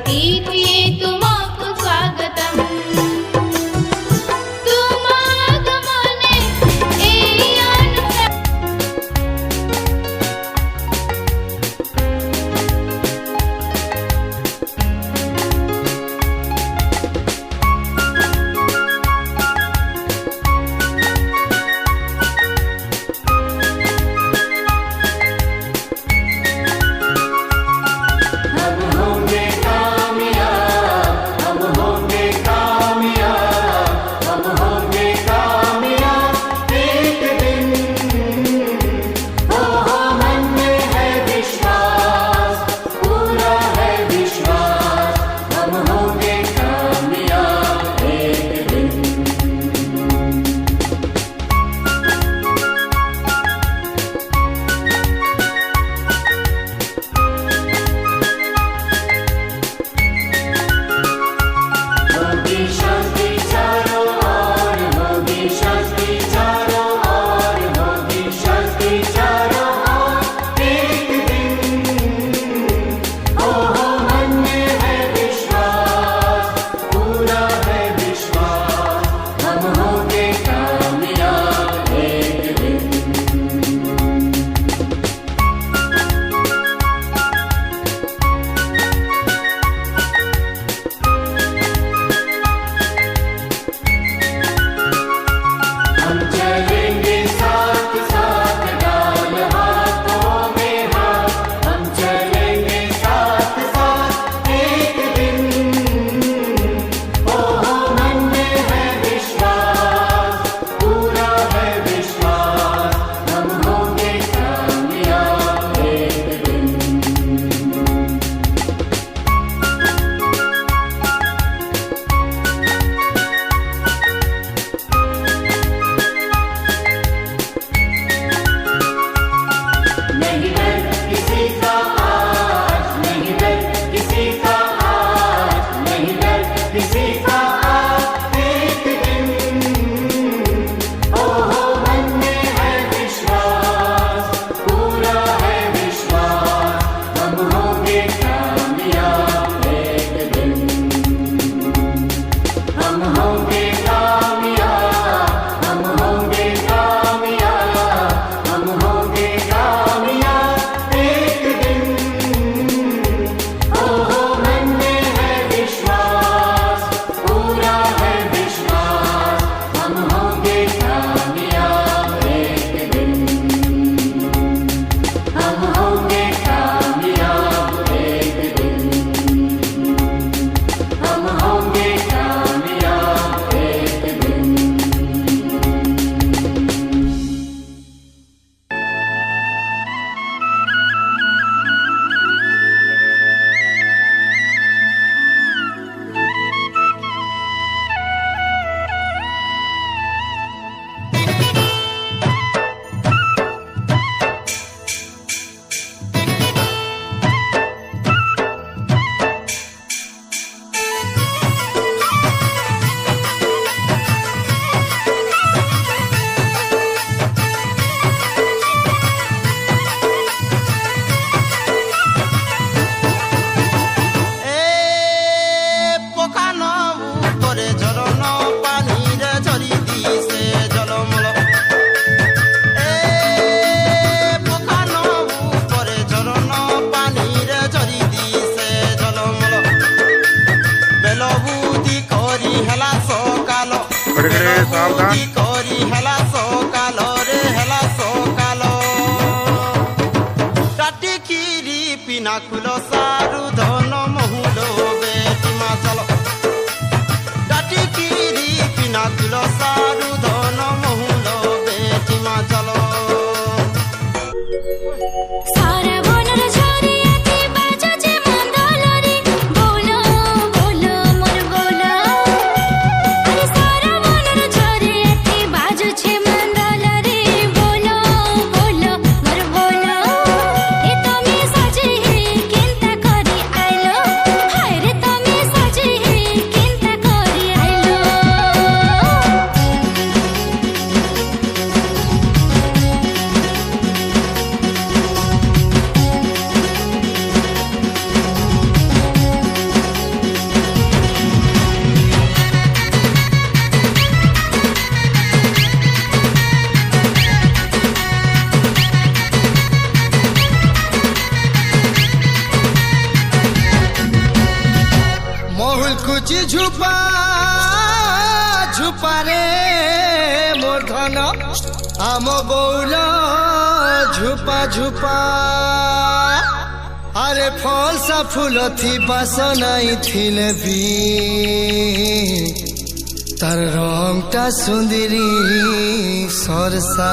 अतिथिये तुमको स्वागतम। तुम आगमने एई नाकुलो सारू धन महुलो बेटी मा चलो डाटी कीरी पिनाकुलो सारू धन महुलो बेटी मा चलो सारा बनर छोरी आके बाजा जे मंदलरी बोलो बोलो मोर बोलो अरे सारा बनर छोरी आके बाजा छे मंदलरी बोलो बोलो मोर बोलो ए तमे साजे केनता करी आइलो ফুলকুচি ঝুপা ঝুপারে মোর ধন আম বৌল ঝুপা ঝুপা আরে ফলসা ফুল থি বাসনাই থিলে বি তার রংটা সুন্দরী সরসা